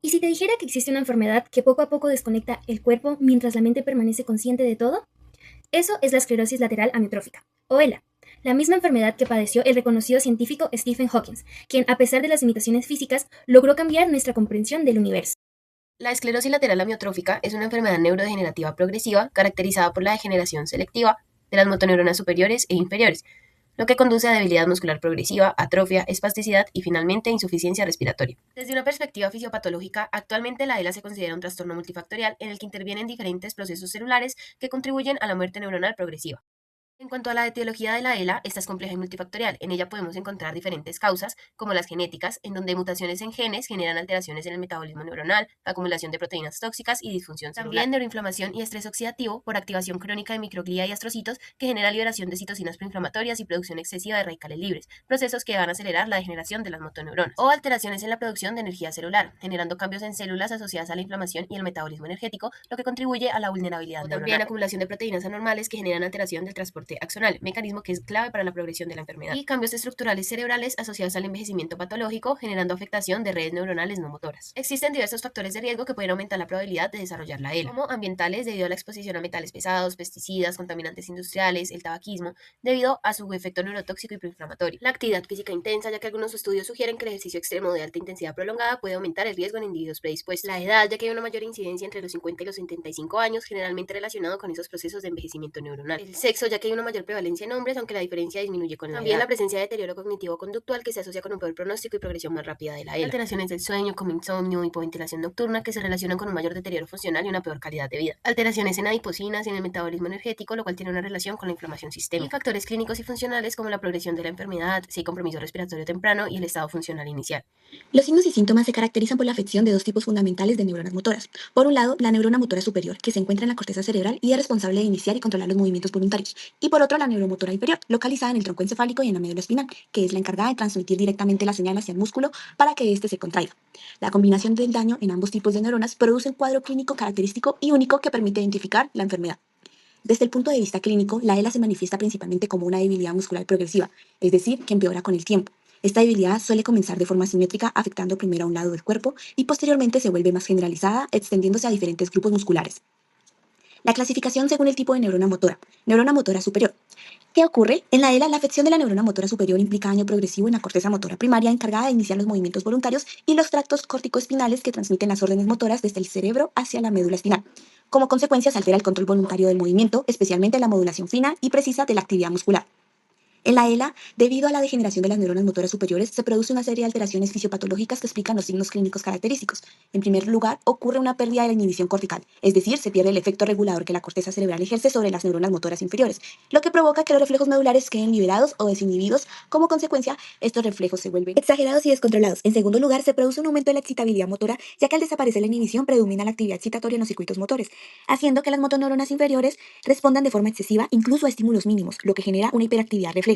¿Y si te dijera que existe una enfermedad que poco a poco desconecta el cuerpo mientras la mente permanece consciente de todo? Eso es la esclerosis lateral amiotrófica, o ELA, la misma enfermedad que padeció el reconocido científico Stephen Hawking, quien, a pesar de las limitaciones físicas, logró cambiar nuestra comprensión del universo. La esclerosis lateral amiotrófica es una enfermedad neurodegenerativa progresiva caracterizada por la degeneración selectiva de las motoneuronas superiores e inferiores, lo que conduce a debilidad muscular progresiva, atrofia, espasticidad y finalmente insuficiencia respiratoria. Desde una perspectiva fisiopatológica, actualmente la ELA se considera un trastorno multifactorial en el que intervienen diferentes procesos celulares que contribuyen a la muerte neuronal progresiva. En cuanto a la etiología de la ELA, esta es compleja y multifactorial. En ella podemos encontrar diferentes causas, como las genéticas, en donde mutaciones en genes generan alteraciones en el metabolismo neuronal, la acumulación de proteínas tóxicas y disfunción celular. También neuroinflamación y estrés oxidativo por activación crónica de microglía y astrocitos que genera liberación de citocinas proinflamatorias y producción excesiva de radicales libres, procesos que van a acelerar la degeneración de las motoneuronas. O alteraciones en la producción de energía celular, generando cambios en células asociadas a la inflamación y el metabolismo energético, lo que contribuye a la vulnerabilidad neuronal. También acumulación de proteínas anormales que generan alteración del transporte axonal, mecanismo que es clave para la progresión de la enfermedad. Y cambios estructurales cerebrales asociados al envejecimiento patológico, generando afectación de redes neuronales no motoras. Existen diversos factores de riesgo que pueden aumentar la probabilidad de desarrollar la ELA, como ambientales debido a la exposición a metales pesados, pesticidas, contaminantes industriales, el tabaquismo, debido a su efecto neurotóxico y proinflamatorio. La actividad física intensa, ya que algunos estudios sugieren que el ejercicio extremo de alta intensidad prolongada puede aumentar el riesgo en individuos predispuestos. La edad, ya que hay una mayor incidencia entre los 50 y los 75 años, generalmente relacionado con esos procesos de envejecimiento neuronal. El sexo, ya que hay una mayor prevalencia en hombres, aunque la diferencia disminuye con la edad. También la presencia de deterioro cognitivo-conductual que se asocia con un peor pronóstico y progresión más rápida de la ELA. Alteraciones del sueño como insomnio, hipoventilación nocturna que se relacionan con un mayor deterioro funcional y una peor calidad de vida. Alteraciones en adipocinas y en el metabolismo energético, lo cual tiene una relación con la inflamación sistémica. Y factores clínicos y funcionales como la progresión de la enfermedad, si hay compromiso respiratorio temprano y el estado funcional inicial. Los signos y síntomas se caracterizan por la afección de dos tipos fundamentales de neuronas motoras. Por un lado, la neurona motora superior, que se encuentra en la corteza cerebral y es responsable de iniciar y controlar los movimientos voluntarios. Y por otro, la neuromotora inferior, localizada en el tronco encefálico y en la médula espinal, que es la encargada de transmitir directamente la señal hacia el músculo para que éste se contraiga. La combinación del daño en ambos tipos de neuronas produce un cuadro clínico característico y único que permite identificar la enfermedad. Desde el punto de vista clínico, la ELA se manifiesta principalmente como una debilidad muscular progresiva, es decir, que empeora con el tiempo. Esta debilidad suele comenzar de forma simétrica, afectando primero a un lado del cuerpo y posteriormente se vuelve más generalizada, extendiéndose a diferentes grupos musculares. La clasificación según el tipo de neurona motora. Neurona motora superior. ¿Qué ocurre? En la ELA, la afección de la neurona motora superior implica daño progresivo en la corteza motora primaria encargada de iniciar los movimientos voluntarios y los tractos córtico-espinales que transmiten las órdenes motoras desde el cerebro hacia la médula espinal. Como consecuencia, se altera el control voluntario del movimiento, especialmente la modulación fina y precisa de la actividad muscular. En la ELA, debido a la degeneración de las neuronas motoras superiores, se produce una serie de alteraciones fisiopatológicas que explican los signos clínicos característicos. En primer lugar, ocurre una pérdida de la inhibición cortical, es decir, se pierde el efecto regulador que la corteza cerebral ejerce sobre las neuronas motoras inferiores, lo que provoca que los reflejos medulares queden liberados o desinhibidos. Como consecuencia, estos reflejos se vuelven exagerados y descontrolados. En segundo lugar, se produce un aumento de la excitabilidad motora, ya que al desaparecer la inhibición predomina la actividad excitatoria en los circuitos motores, haciendo que las motoneuronas inferiores respondan de forma excesiva incluso a estímulos mínimos, lo que genera una hiperactividad refleja.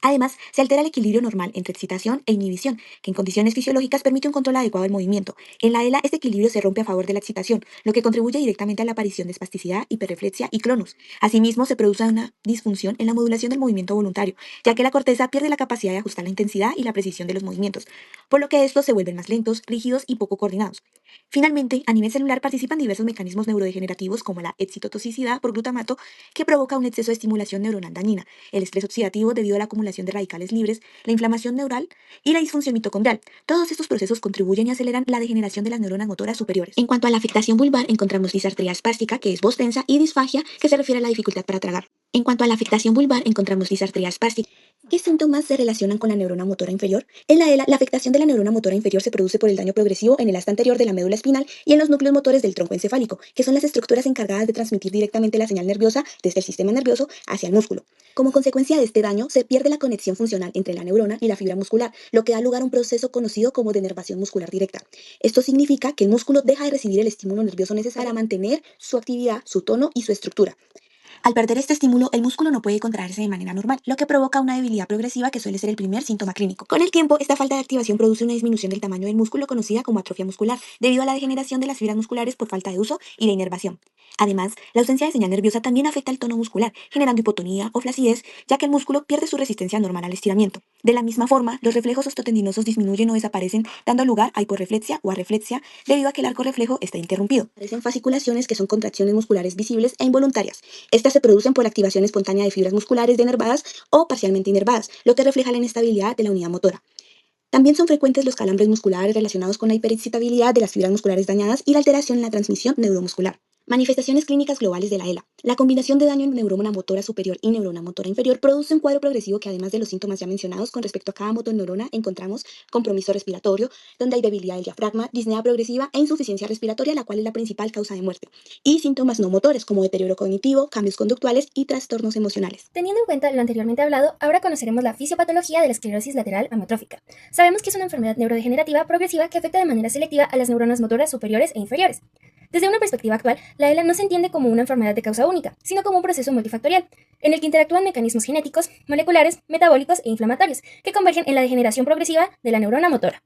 Además, se altera el equilibrio normal entre excitación e inhibición, que en condiciones fisiológicas permite un control adecuado del movimiento. En la ELA, este equilibrio se rompe a favor de la excitación, lo que contribuye directamente a la aparición de espasticidad, hiperreflexia y clonus. Asimismo, se produce una disfunción en la modulación del movimiento voluntario, ya que la corteza pierde la capacidad de ajustar la intensidad y la precisión de los movimientos, por lo que estos se vuelven más lentos, rígidos y poco coordinados. Finalmente, a nivel celular participan diversos mecanismos neurodegenerativos como la excitotoxicidad por glutamato, que provoca un exceso de estimulación neuronal dañina, el estrés oxidativo debido a la acumulación de radicales libres, la inflamación neural y la disfunción mitocondrial. Todos estos procesos contribuyen y aceleran la degeneración de las neuronas motoras superiores. En cuanto a la afectación vulvar, encontramos disartria espástica, que es voz tensa, y disfagia, que se refiere a la dificultad para tragar. En cuanto a la afectación vulvar, encontramos disartria espástica. ¿Qué síntomas se relacionan con la neurona motora inferior? En la ELA, la afectación de la neurona motora inferior se produce por el daño progresivo en el asta anterior de la médula espinal y en los núcleos motores del tronco encefálico, que son las estructuras encargadas de transmitir directamente la señal nerviosa desde el sistema nervioso hacia el músculo. Como consecuencia de este daño, se pierde la conexión funcional entre la neurona y la fibra muscular, lo que da lugar a un proceso conocido como denervación muscular directa. Esto significa que el músculo deja de recibir el estímulo nervioso necesario para mantener su actividad, su tono y su estructura. Al perder este estímulo, el músculo no puede contraerse de manera normal, lo que provoca una debilidad progresiva que suele ser el primer síntoma clínico. Con el tiempo, esta falta de activación produce una disminución del tamaño del músculo conocida como atrofia muscular, debido a la degeneración de las fibras musculares por falta de uso y de inervación. Además, la ausencia de señal nerviosa también afecta el tono muscular, generando hipotonía o flacidez, ya que el músculo pierde su resistencia normal al estiramiento. De la misma forma, los reflejos osteotendinosos disminuyen o desaparecen, dando lugar a hiporreflexia o arreflexia, debido a que el arco reflejo está interrumpido. Aparecen fasciculaciones, que son contracciones musculares visibles e involuntarias. Estas se producen por la activación espontánea de fibras musculares denervadas o parcialmente inervadas, lo que refleja la inestabilidad de la unidad motora. También son frecuentes los calambres musculares relacionados con la hiperexcitabilidad de las fibras musculares dañadas y la alteración en la transmisión neuromuscular. Manifestaciones clínicas globales de la ELA. La combinación de daño en neurona motora superior y neurona motora inferior produce un cuadro progresivo que, además de los síntomas ya mencionados con respecto a cada motoneurona, encontramos compromiso respiratorio, donde hay debilidad del diafragma, disnea progresiva e insuficiencia respiratoria, la cual es la principal causa de muerte, y síntomas no motores como deterioro cognitivo, cambios conductuales y trastornos emocionales. Teniendo en cuenta lo anteriormente hablado, ahora conoceremos la fisiopatología de la esclerosis lateral amiotrófica. Sabemos que es una enfermedad neurodegenerativa progresiva que afecta de manera selectiva a las neuronas motoras superiores e inferiores. Desde una perspectiva actual, la ELA no se entiende como una enfermedad de causa única, sino como un proceso multifactorial, en el que interactúan mecanismos genéticos, moleculares, metabólicos e inflamatorios, que convergen en la degeneración progresiva de la neurona motora.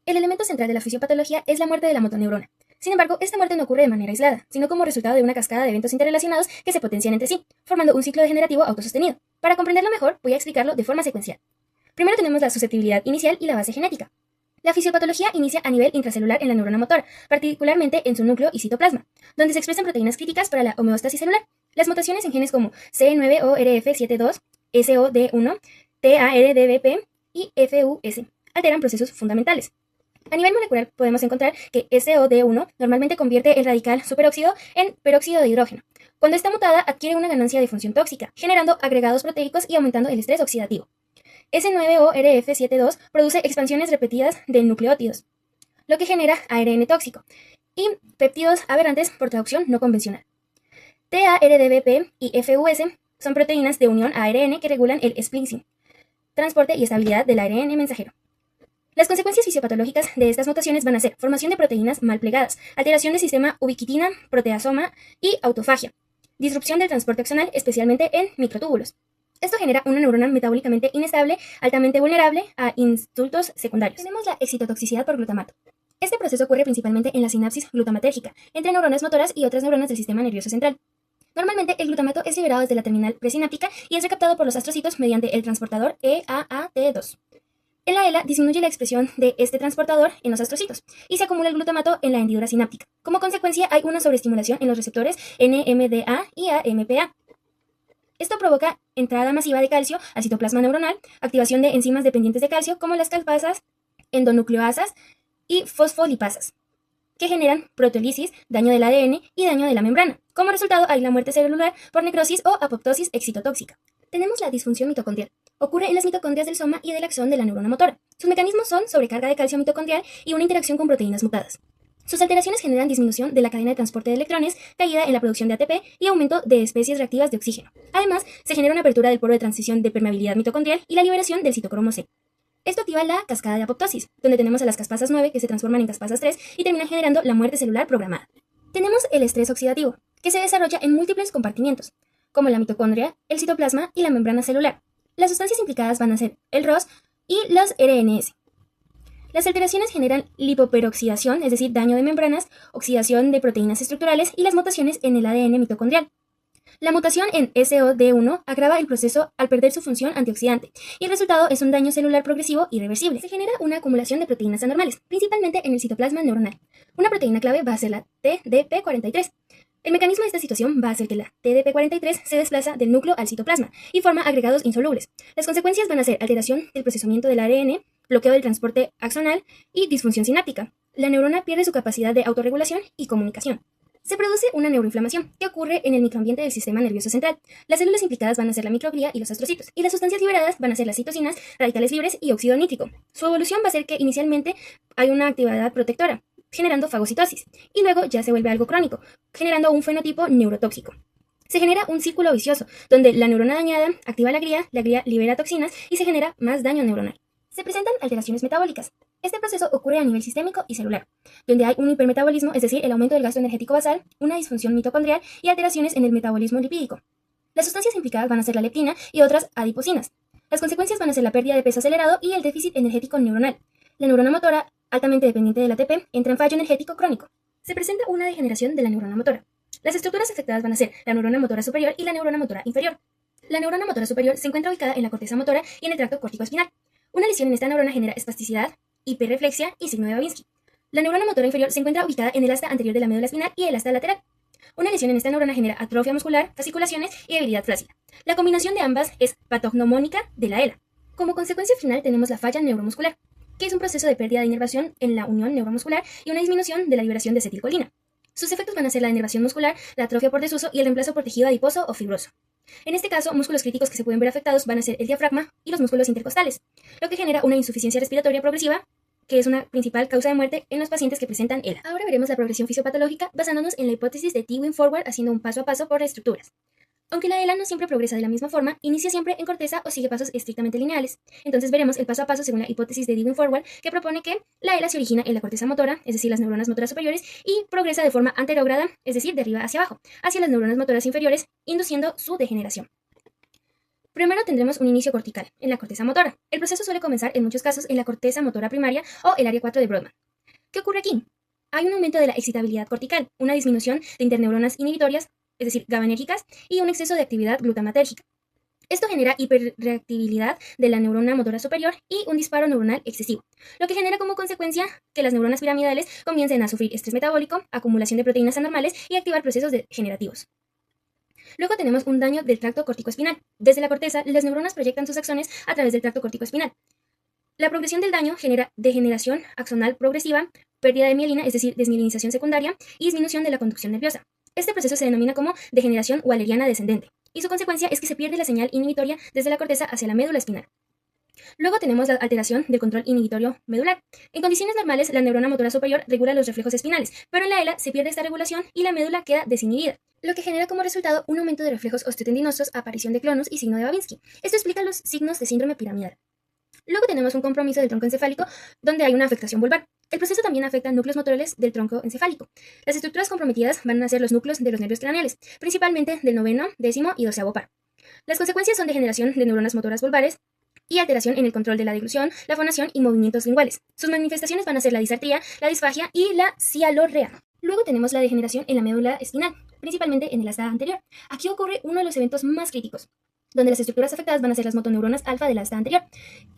El elemento central de la fisiopatología es la muerte de la motoneurona. Sin embargo, esta muerte no ocurre de manera aislada, sino como resultado de una cascada de eventos interrelacionados que se potencian entre sí, formando un ciclo degenerativo autosostenido. Para comprenderlo mejor, voy a explicarlo de forma secuencial. Primero tenemos la susceptibilidad inicial y la base genética. La fisiopatología inicia a nivel intracelular en la neurona motora, particularmente en su núcleo y citoplasma, donde se expresan proteínas críticas para la homeostasis celular. Las mutaciones en genes como C9orf72, SOD1, TARDBP y FUS alteran procesos fundamentales. A nivel molecular podemos encontrar que SOD1 normalmente convierte el radical superóxido en peróxido de hidrógeno. Cuando está mutada, adquiere una ganancia de función tóxica, generando agregados proteicos y aumentando el estrés oxidativo. S9orf72 produce expansiones repetidas de nucleótidos, lo que genera ARN tóxico, y péptidos aberrantes por traducción no convencional. TARDBP y FUS son proteínas de unión a ARN que regulan el splicing, transporte y estabilidad del ARN mensajero. Las consecuencias fisiopatológicas de estas mutaciones van a ser formación de proteínas mal plegadas, alteración del sistema ubiquitina, proteasoma y autofagia, disrupción del transporte axonal, especialmente en microtúbulos. Esto genera una neurona metabólicamente inestable, altamente vulnerable a insultos secundarios. Tenemos la excitotoxicidad por glutamato. Este proceso ocurre principalmente en la sinapsis glutamatérgica, entre neuronas motoras y otras neuronas del sistema nervioso central. Normalmente, el glutamato es liberado desde la terminal presináptica y es recaptado por los astrocitos mediante el transportador EAAT2. En la ELA disminuye la expresión de este transportador en los astrocitos y se acumula el glutamato en la hendidura sináptica. Como consecuencia, hay una sobreestimulación en los receptores NMDA y AMPA. Esto provoca entrada masiva de calcio al citoplasma neuronal, activación de enzimas dependientes de calcio como las calpasas, endonucleasas y fosfolipasas, que generan proteólisis, daño del ADN y daño de la membrana. Como resultado, hay la muerte celular por necrosis o apoptosis excitotóxica. Tenemos la disfunción mitocondrial. Ocurre en las mitocondrias del soma y del axón de la neurona motora. Sus mecanismos son sobrecarga de calcio mitocondrial y una interacción con proteínas mutadas. Sus alteraciones generan disminución de la cadena de transporte de electrones, caída en la producción de ATP y aumento de especies reactivas de oxígeno. Además, se genera una apertura del poro de transición de permeabilidad mitocondrial y la liberación del citocromo C. Esto activa la cascada de apoptosis, donde tenemos a las caspasas 9 que se transforman en caspasas 3 y terminan generando la muerte celular programada. Tenemos el estrés oxidativo, que se desarrolla en múltiples compartimientos, como la mitocondria, el citoplasma y la membrana celular. Las sustancias implicadas van a ser el ROS y los RNS. Las alteraciones generan lipoperoxidación, es decir, daño de membranas, oxidación de proteínas estructurales y las mutaciones en el ADN mitocondrial. La mutación en SOD1 agrava el proceso al perder su función antioxidante, y el resultado es un daño celular progresivo irreversible. Se genera una acumulación de proteínas anormales, principalmente en el citoplasma neuronal. Una proteína clave va a ser la TDP43. El mecanismo de esta situación va a hacer que la TDP43 se desplaza del núcleo al citoplasma y forma agregados insolubles. Las consecuencias van a ser alteración del procesamiento del ARN, bloqueo del transporte axonal y disfunción sináptica. La neurona pierde su capacidad de autorregulación y comunicación. Se produce una neuroinflamación que ocurre en el microambiente del sistema nervioso central. Las células implicadas van a ser la microglía y los astrocitos, y las sustancias liberadas van a ser las citocinas, radicales libres y óxido nítrico. Su evolución va a ser que inicialmente hay una actividad protectora, generando fagocitosis, y luego ya se vuelve algo crónico, generando un fenotipo neurotóxico. Se genera un círculo vicioso, donde la neurona dañada activa la glía libera toxinas y se genera más daño neuronal. Se presentan alteraciones metabólicas. Este proceso ocurre a nivel sistémico y celular, donde hay un hipermetabolismo, es decir, el aumento del gasto energético basal, una disfunción mitocondrial y alteraciones en el metabolismo lipídico. Las sustancias implicadas van a ser la leptina y otras adipocinas. Las consecuencias van a ser la pérdida de peso acelerado y el déficit energético neuronal. La neurona motora, altamente dependiente del ATP, entra en fallo energético crónico. Se presenta una degeneración de la neurona motora. Las estructuras afectadas van a ser la neurona motora superior y la neurona motora inferior. La neurona motora superior se encuentra ubicada en la corteza motora y en el tracto córtico-espinal. Una lesión en esta neurona genera espasticidad, hiperreflexia y signo de Babinski. La neurona motora inferior se encuentra ubicada en el asta anterior de la médula espinal y el asta lateral. Una lesión en esta neurona genera atrofia muscular, fasciculaciones y debilidad flácida. La combinación de ambas es patognomónica de la ELA. Como consecuencia final tenemos la falla neuromuscular, que es un proceso de pérdida de inervación en la unión neuromuscular y una disminución de la liberación de acetilcolina. Sus efectos van a ser la inervación muscular, la atrofia por desuso y el reemplazo por tejido adiposo o fibroso. En este caso, músculos críticos que se pueden ver afectados van a ser el diafragma y los músculos intercostales, lo que genera una insuficiencia respiratoria progresiva, que es una principal causa de muerte en los pacientes que presentan ELA. Ahora veremos la progresión fisiopatológica basándonos en la hipótesis de T-Wing Forward, haciendo un paso a paso por estructuras. Aunque la ELA no siempre progresa de la misma forma, inicia siempre en corteza o sigue pasos estrictamente lineales. Entonces veremos el paso a paso según la hipótesis de T-Wing Forward, que propone que la ELA se origina en la corteza motora, es decir, las neuronas motoras superiores, y progresa de forma anterógrada, es decir, de arriba hacia abajo, hacia las neuronas motoras inferiores, induciendo su degeneración. Primero tendremos un inicio cortical, en la corteza motora. El proceso suele comenzar en muchos casos en la corteza motora primaria o el área 4 de Brodmann. ¿Qué ocurre aquí? Hay un aumento de la excitabilidad cortical, una disminución de interneuronas inhibitorias, es decir, GABAenérgicas, y un exceso de actividad glutamatérgica. Esto genera hiperreactibilidad de la neurona motora superior y un disparo neuronal excesivo, lo que genera como consecuencia que las neuronas piramidales comiencen a sufrir estrés metabólico, acumulación de proteínas anormales y activar procesos degenerativos. Luego tenemos un daño del tracto corticoespinal. Desde la corteza, las neuronas proyectan sus axones a través del tracto corticoespinal. La progresión del daño genera degeneración axonal progresiva, pérdida de mielina, es decir, desmielinización secundaria, y disminución de la conducción nerviosa. Este proceso se denomina como degeneración waleriana descendente, y su consecuencia es que se pierde la señal inhibitoria desde la corteza hacia la médula espinal. Luego tenemos la alteración del control inhibitorio medular. En condiciones normales, la neurona motora superior regula los reflejos espinales, pero en la ELA se pierde esta regulación y la médula queda desinhibida, lo que genera como resultado un aumento de reflejos osteotendinosos, aparición de clonus y signo de Babinski. Esto explica los signos de síndrome piramidal. Luego tenemos un compromiso del tronco encefálico, donde hay una afectación vulvar. El proceso también afecta núcleos motoriales del tronco encefálico. Las estructuras comprometidas van a ser los núcleos de los nervios craneales, principalmente del 9º, 10º y 12º par. Las consecuencias son degeneración de neuronas motoras vulvares y alteración en el control de la deglución, la fonación y movimientos linguales. Sus manifestaciones van a ser la disartría, la disfagia y la cialorrea. Luego tenemos la degeneración en la médula espinal, principalmente en el asta anterior. Aquí ocurre uno de los eventos más críticos, donde las estructuras afectadas van a ser las motoneuronas alfa del asta anterior.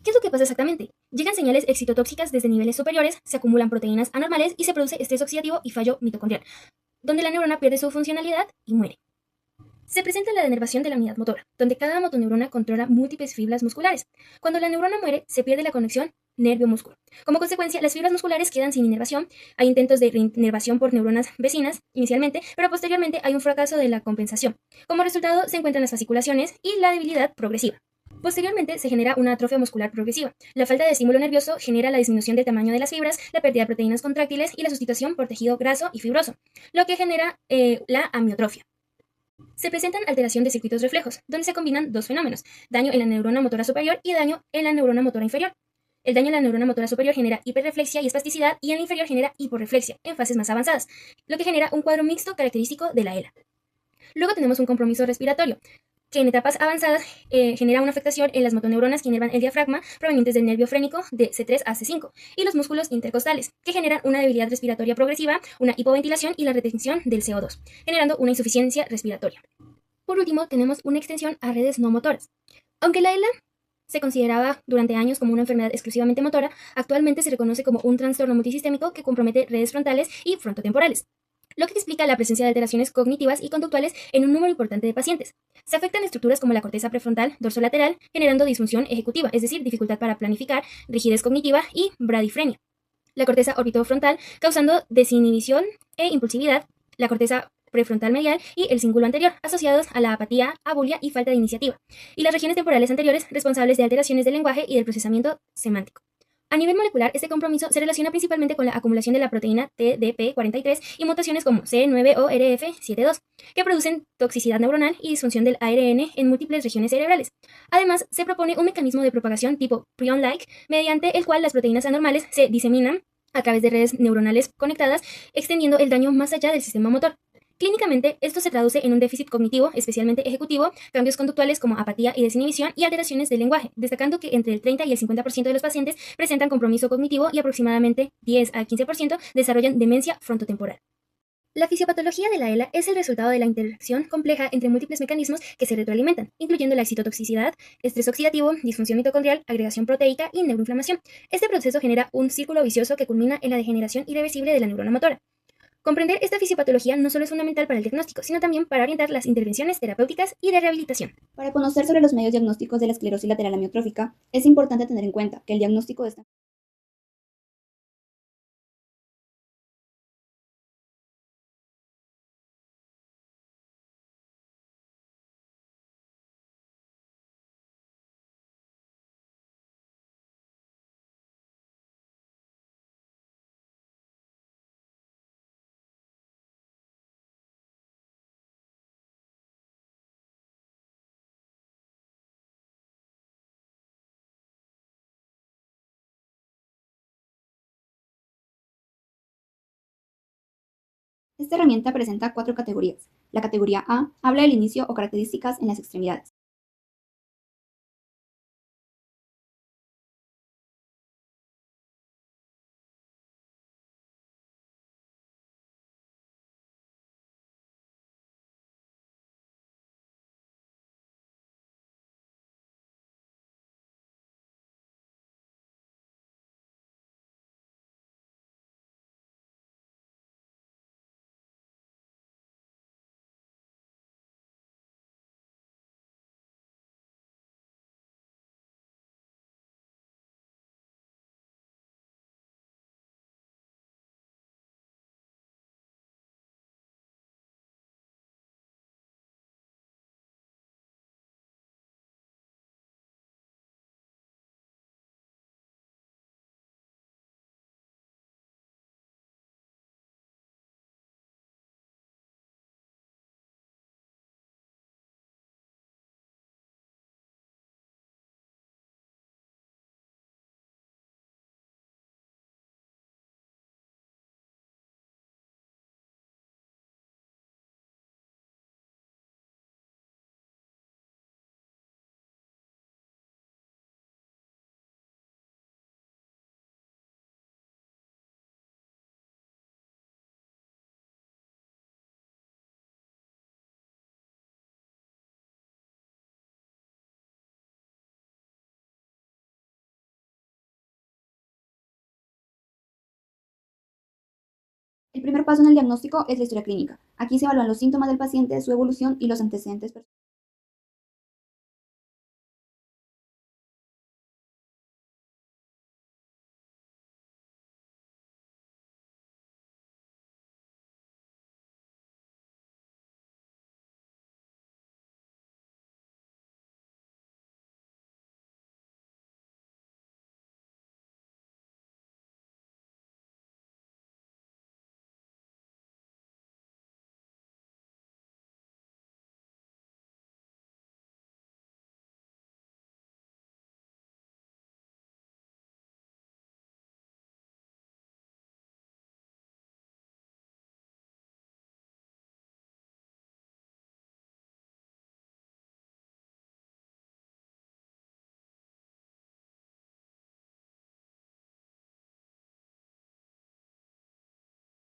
¿Qué es lo que pasa exactamente? Llegan señales excitotóxicas desde niveles superiores, se acumulan proteínas anormales y se produce estrés oxidativo y fallo mitocondrial, donde la neurona pierde su funcionalidad y muere. Se presenta la denervación de la unidad motora, donde cada motoneurona controla múltiples fibras musculares. Cuando la neurona muere, se pierde la conexión nervio-músculo. Como consecuencia, las fibras musculares quedan sin inervación. Hay intentos de reinervación por neuronas vecinas inicialmente, pero posteriormente hay un fracaso de la compensación. Como resultado, se encuentran las fasciculaciones y la debilidad progresiva. Posteriormente, se genera una atrofia muscular progresiva. La falta de estímulo nervioso genera la disminución del tamaño de las fibras, la pérdida de proteínas contráctiles y la sustitución por tejido graso y fibroso, lo que genera la amiotrofia. Se presentan alteración de circuitos reflejos, donde se combinan dos fenómenos, daño en la neurona motora superior y daño en la neurona motora inferior. El daño en la neurona motora superior genera hiperreflexia y espasticidad, y en la inferior genera hiporreflexia, en fases más avanzadas, lo que genera un cuadro mixto característico de la ELA. Luego tenemos un compromiso respiratorio, que en etapas avanzadas genera una afectación en las motoneuronas que inervan el diafragma provenientes del nervio frénico de C3 a C5 y los músculos intercostales, que generan una debilidad respiratoria progresiva, una hipoventilación y la retención del CO2, generando una insuficiencia respiratoria. Por último, tenemos una extensión a redes no motoras. Aunque la ELA se consideraba durante años como una enfermedad exclusivamente motora, actualmente se reconoce como un trastorno multisistémico que compromete redes frontales y frontotemporales, lo que explica la presencia de alteraciones cognitivas y conductuales en un número importante de pacientes. Se afectan estructuras como la corteza prefrontal dorsolateral, generando disfunción ejecutiva, es decir, dificultad para planificar, rigidez cognitiva y bradifrenia. La corteza orbitofrontal, causando desinhibición e impulsividad. La corteza prefrontal medial y el cíngulo anterior, asociados a la apatía, abulia y falta de iniciativa. Y las regiones temporales anteriores, responsables de alteraciones del lenguaje y del procesamiento semántico. A nivel molecular, este compromiso se relaciona principalmente con la acumulación de la proteína TDP43 y mutaciones como C9 o RF72, que producen toxicidad neuronal y disfunción del ARN en múltiples regiones cerebrales. Además, se propone un mecanismo de propagación tipo prion-like, mediante el cual las proteínas anormales se diseminan a través de redes neuronales conectadas, extendiendo el daño más allá del sistema motor. Clínicamente, esto se traduce en un déficit cognitivo, especialmente ejecutivo, cambios conductuales como apatía y desinhibición y alteraciones del lenguaje, destacando que entre el 30 y el 50% de los pacientes presentan compromiso cognitivo y aproximadamente 10 al 15% desarrollan demencia frontotemporal. La fisiopatología de la ELA es el resultado de la interacción compleja entre múltiples mecanismos que se retroalimentan, incluyendo la excitotoxicidad, estrés oxidativo, disfunción mitocondrial, agregación proteica y neuroinflamación. Este proceso genera un círculo vicioso que culmina en la degeneración irreversible de la neurona motora. Comprender esta fisiopatología no solo es fundamental para el diagnóstico, sino también para orientar las intervenciones terapéuticas y de rehabilitación. Para conocer sobre los medios diagnósticos de la esclerosis lateral amiotrófica, es importante tener en cuenta que el diagnóstico de esta Esta herramienta presenta 4 categorías. La categoría A habla del inicio o características en las extremidades. El primer paso en el diagnóstico es la historia clínica. Aquí se evalúan los síntomas del paciente, su evolución y los antecedentes personales.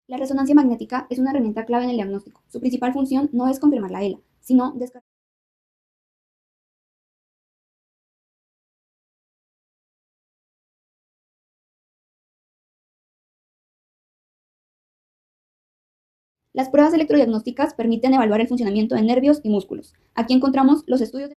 La resonancia magnética es una herramienta clave en el diagnóstico. Su principal función no es confirmar la ELA, sino descartar Las pruebas electrodiagnósticas permiten evaluar el funcionamiento de nervios y músculos. Aquí encontramos los estudios de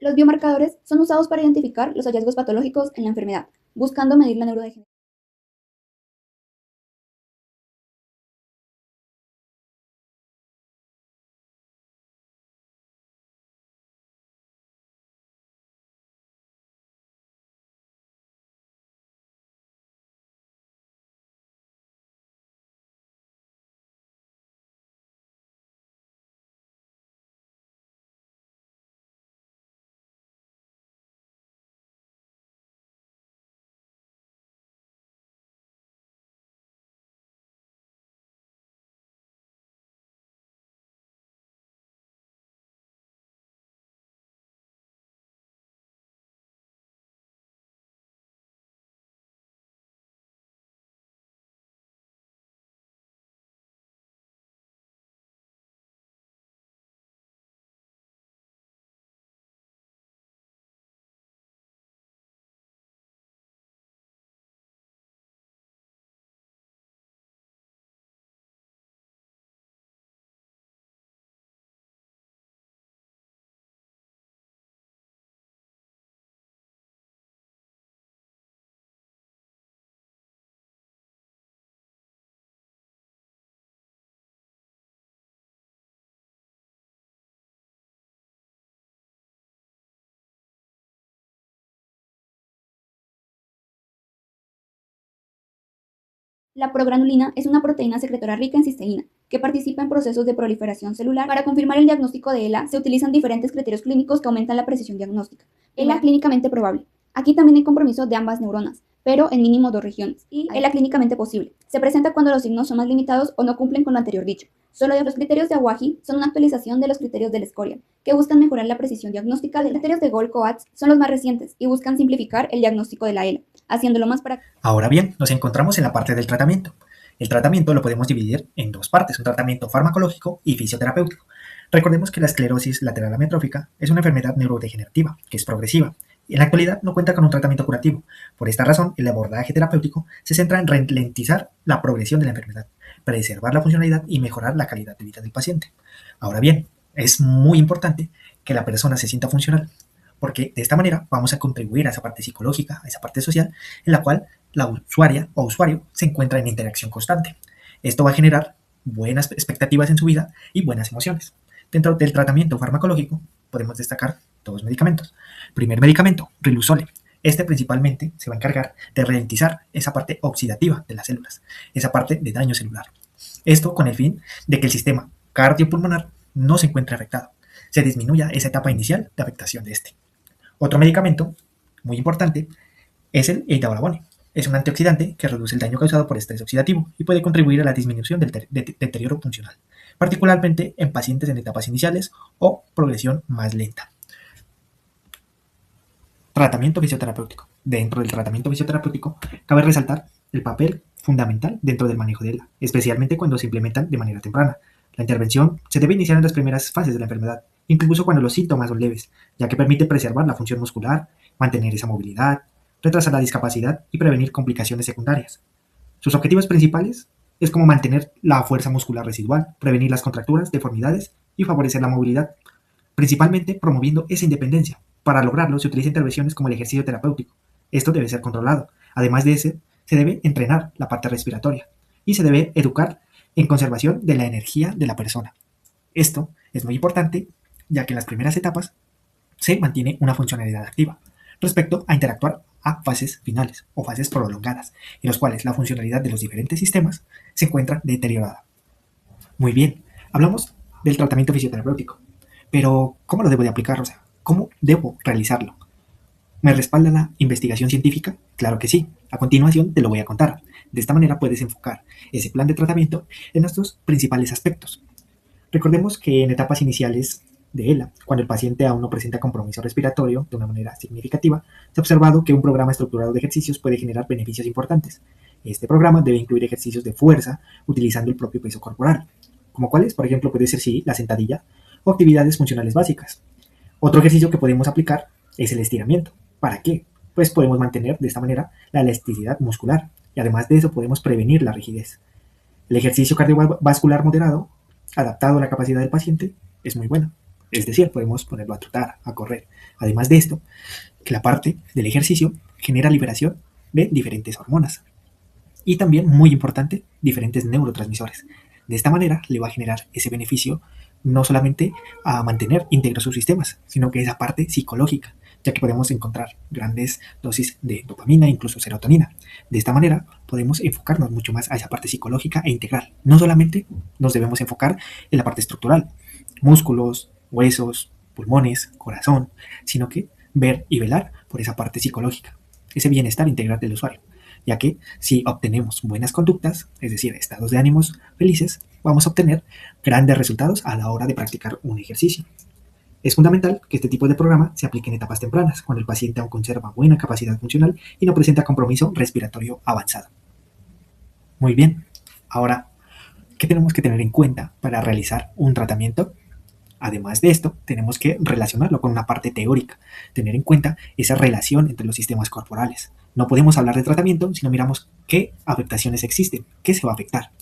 Los biomarcadores son usados para identificar los hallazgos patológicos en la enfermedad, buscando medir la neurodegeneración. La progranulina es una proteína secretora rica en cisteína, que participa en procesos de proliferación celular. Para confirmar el diagnóstico de ELA, se utilizan diferentes criterios clínicos que aumentan la precisión diagnóstica. ELA clínicamente probable. Aquí también hay compromiso de ambas neuronas, pero en mínimo 2 regiones. Y ELA clínicamente posible. Se presenta cuando los signos son más limitados o no cumplen con lo anterior dicho. Solo los criterios de Awaji son una actualización de los criterios del Escorial, que buscan mejorar la precisión diagnóstica. Los criterios de Gold-Coates son los más recientes y buscan simplificar el diagnóstico de la ELA, haciéndolo más práctico. Ahora bien, nos encontramos en la parte del tratamiento. El tratamiento lo podemos dividir en dos partes, un tratamiento farmacológico y fisioterapéutico. Recordemos que la esclerosis lateral amiotrófica es una enfermedad neurodegenerativa que es progresiva. En la actualidad no cuenta con un tratamiento curativo. Por esta razón, el abordaje terapéutico se centra en ralentizar la progresión de la enfermedad, preservar la funcionalidad y mejorar la calidad de vida del paciente. Ahora bien, es muy importante que la persona se sienta funcional, porque de esta manera vamos a contribuir a esa parte psicológica, a esa parte social, en la cual la usuaria o usuario se encuentra en interacción constante. Esto va a generar buenas expectativas en su vida y buenas emociones. Dentro del tratamiento farmacológico podemos destacar dos medicamentos. Primer medicamento, Riluzole. Este principalmente se va a encargar de ralentizar esa parte oxidativa de las células, esa parte de daño celular. Esto con el fin de que el sistema cardiopulmonar no se encuentre afectado, se disminuya esa etapa inicial de afectación de este. Otro medicamento muy importante es el edaravone. Es un antioxidante que reduce el daño causado por estrés oxidativo y puede contribuir a la disminución del deterioro funcional, particularmente en pacientes en etapas iniciales o progresión más lenta. Tratamiento fisioterapéutico. Dentro del tratamiento fisioterapéutico cabe resaltar el papel fundamental dentro del manejo de ELA, especialmente cuando se implementan de manera temprana. La intervención se debe iniciar en las primeras fases de la enfermedad, incluso cuando los síntomas son leves, ya que permite preservar la función muscular, mantener esa movilidad, retrasar la discapacidad y prevenir complicaciones secundarias. Sus objetivos principales es como mantener la fuerza muscular residual, prevenir las contracturas, deformidades y favorecer la movilidad, principalmente promoviendo esa independencia. Para lograrlo se utilizan intervenciones como el ejercicio terapéutico. Esto debe ser controlado. Además de ese, se debe entrenar la parte respiratoria y se debe educar en conservación de la energía de la persona. Esto es muy importante, ya que en las primeras etapas se mantiene una funcionalidad activa respecto a interactuar a fases finales o fases prolongadas, en los cuales la funcionalidad de los diferentes sistemas se encuentra deteriorada. Muy bien, hablamos del tratamiento fisioterapéutico, pero ¿cómo lo debo de aplicar? O sea, ¿cómo debo realizarlo? ¿Me respalda la investigación científica? Claro que sí. A continuación te lo voy a contar. De esta manera puedes enfocar ese plan de tratamiento en nuestros principales aspectos. Recordemos que en etapas iniciales de ELA, cuando el paciente aún no presenta compromiso respiratorio de una manera significativa, se ha observado que un programa estructurado de ejercicios puede generar beneficios importantes. Este programa debe incluir ejercicios de fuerza utilizando el propio peso corporal, como cuáles, por ejemplo, puede ser la sentadilla o actividades funcionales básicas. Otro ejercicio que podemos aplicar es el estiramiento. ¿Para qué? Pues podemos mantener de esta manera la elasticidad muscular y además de eso podemos prevenir la rigidez. El ejercicio cardiovascular moderado, adaptado a la capacidad del paciente, es muy bueno. Es decir, podemos ponerlo a trotar, a correr. Además de esto, que la parte del ejercicio genera liberación de diferentes hormonas y también, muy importante, diferentes neurotransmisores. De esta manera le va a generar ese beneficio no solamente a mantener íntegros sus sistemas, sino que esa parte psicológica, ya que podemos encontrar grandes dosis de dopamina, incluso serotonina. De esta manera podemos enfocarnos mucho más a esa parte psicológica e integral. No solamente nos debemos enfocar en la parte estructural, músculos, huesos, pulmones, corazón, sino que ver y velar por esa parte psicológica, ese bienestar integral del usuario, ya que si obtenemos buenas conductas, es decir, estados de ánimos felices, vamos a obtener grandes resultados a la hora de practicar un ejercicio. Es fundamental que este tipo de programa se aplique en etapas tempranas, cuando el paciente aún conserva buena capacidad funcional y no presenta compromiso respiratorio avanzado. Muy bien, ahora, ¿qué tenemos que tener en cuenta para realizar un tratamiento? Además de esto, tenemos que relacionarlo con una parte teórica, tener en cuenta esa relación entre los sistemas corporales. No podemos hablar de tratamiento si no miramos qué afectaciones existen, qué se va a afectar.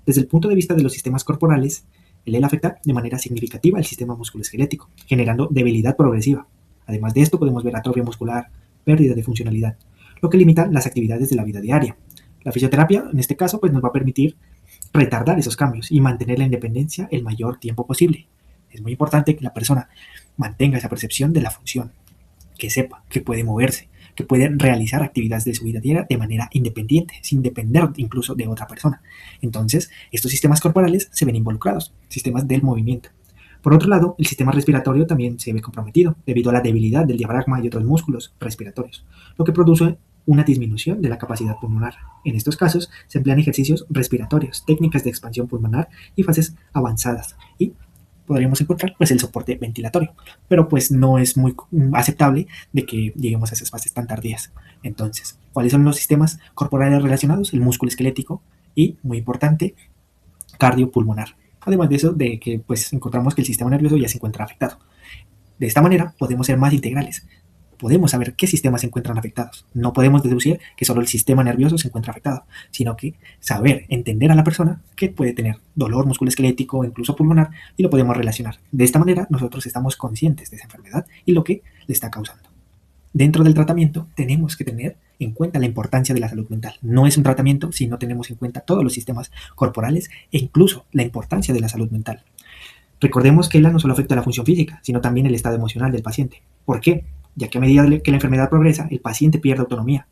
Desde el punto de vista de los sistemas corporales, el ELA afecta de manera significativa el sistema musculoesquelético, generando debilidad progresiva. Además de esto, podemos ver atrofia muscular, pérdida de funcionalidad, lo que limita las actividades de la vida diaria. La fisioterapia, en este caso, pues nos va a permitir retardar esos cambios y mantener la independencia el mayor tiempo posible. Es muy importante que la persona mantenga esa percepción de la función, que sepa que puede moverse, que puede realizar actividades de su vida diaria de manera independiente, sin depender incluso de otra persona. Entonces, estos sistemas corporales se ven involucrados, sistemas del movimiento. Por otro lado, el sistema respiratorio también se ve comprometido debido a la debilidad del diafragma y otros músculos respiratorios, lo que produce una disminución de la capacidad pulmonar. En estos casos, se emplean ejercicios respiratorios, técnicas de expansión pulmonar y fases avanzadas, y podríamos encontrar pues el soporte ventilatorio, pero pues no es muy aceptable de que lleguemos a esas fases tan tardías. Entonces, ¿cuáles son los sistemas corporales relacionados? El músculo esquelético y, muy importante, cardiopulmonar. Además de eso, de que pues encontramos que el sistema nervioso ya se encuentra afectado. De esta manera podemos ser más integrales. Podemos saber qué sistemas se encuentran afectados. No podemos deducir que solo el sistema nervioso se encuentra afectado, sino que saber, entender a la persona que puede tener dolor musculoesquelético, incluso pulmonar, y lo podemos relacionar. De esta manera nosotros estamos conscientes de esa enfermedad y lo que le está causando. Dentro del tratamiento tenemos que tener en cuenta la importancia de la salud mental. No es un tratamiento si no tenemos en cuenta todos los sistemas corporales e incluso la importancia de la salud mental. Recordemos que ELA no solo afecta la función física, sino también el estado emocional del paciente. ¿Por qué? Ya que a medida que la enfermedad progresa, el paciente pierde autonomía.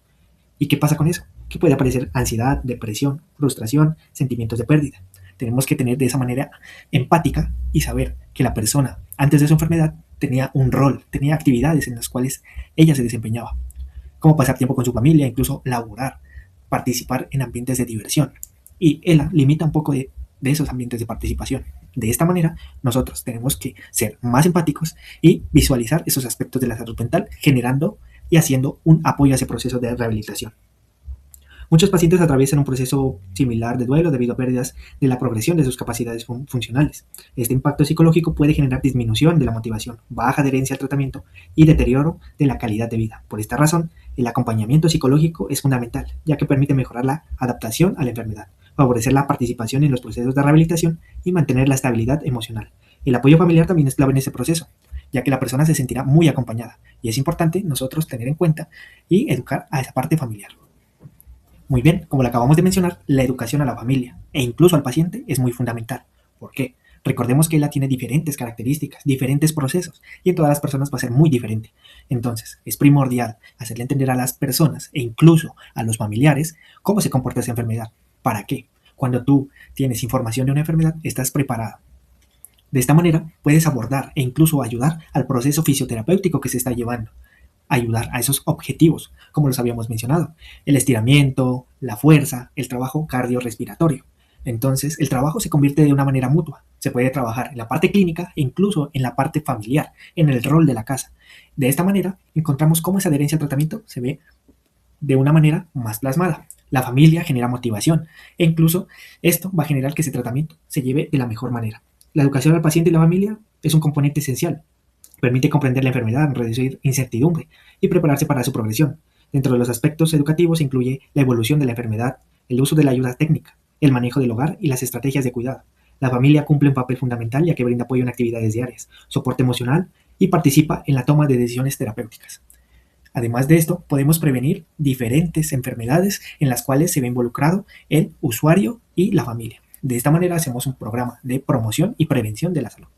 ¿Y qué pasa con eso? Que puede aparecer ansiedad, depresión, frustración, sentimientos de pérdida. Tenemos que tener de esa manera empática y saber que la persona, antes de su enfermedad, tenía un rol, tenía actividades en las cuales ella se desempeñaba, como pasar tiempo con su familia, incluso laborar, participar en ambientes de diversión. Y ELA limita un poco de esos ambientes de participación. De esta manera, nosotros tenemos que ser más empáticos y visualizar esos aspectos de la salud mental, generando y haciendo un apoyo a ese proceso de rehabilitación. Muchos pacientes atraviesan un proceso similar de duelo debido a pérdidas de la progresión de sus capacidades funcionales. Este impacto psicológico puede generar disminución de la motivación, baja adherencia al tratamiento y deterioro de la calidad de vida. Por esta razón, el acompañamiento psicológico es fundamental, ya que permite mejorar la adaptación a la enfermedad, favorecer la participación en los procesos de rehabilitación y mantener la estabilidad emocional. El apoyo familiar también es clave en este proceso, ya que la persona se sentirá muy acompañada, y es importante nosotros tener en cuenta y educar a esa parte familiar. Muy bien, como lo acabamos de mencionar, la educación a la familia e incluso al paciente es muy fundamental. ¿Por qué? Recordemos que ELA tiene diferentes características, diferentes procesos, y en todas las personas va a ser muy diferente. Entonces, es primordial hacerle entender a las personas e incluso a los familiares cómo se comporta esa enfermedad. ¿Para qué? Cuando tú tienes información de una enfermedad, estás preparado. De esta manera, puedes abordar e incluso ayudar al proceso fisioterapéutico que se está llevando. Ayudar a esos objetivos, como los habíamos mencionado, el estiramiento, la fuerza, el trabajo cardiorrespiratorio. Entonces, el trabajo se convierte de una manera mutua. Se puede trabajar en la parte clínica e incluso en la parte familiar, en el rol de la casa. De esta manera, encontramos cómo esa adherencia al tratamiento se ve de una manera más plasmada. La familia genera motivación e incluso esto va a generar que ese tratamiento se lleve de la mejor manera. La educación al paciente y la familia es un componente esencial. Permite comprender la enfermedad, reducir incertidumbre y prepararse para su progresión. Dentro de los aspectos educativos incluye la evolución de la enfermedad, el uso de la ayuda técnica, el manejo del hogar y las estrategias de cuidado. La familia cumple un papel fundamental ya que brinda apoyo en actividades diarias, soporte emocional y participa en la toma de decisiones terapéuticas. Además de esto, podemos prevenir diferentes enfermedades en las cuales se ve involucrado el usuario y la familia. De esta manera hacemos un programa de promoción y prevención de la salud.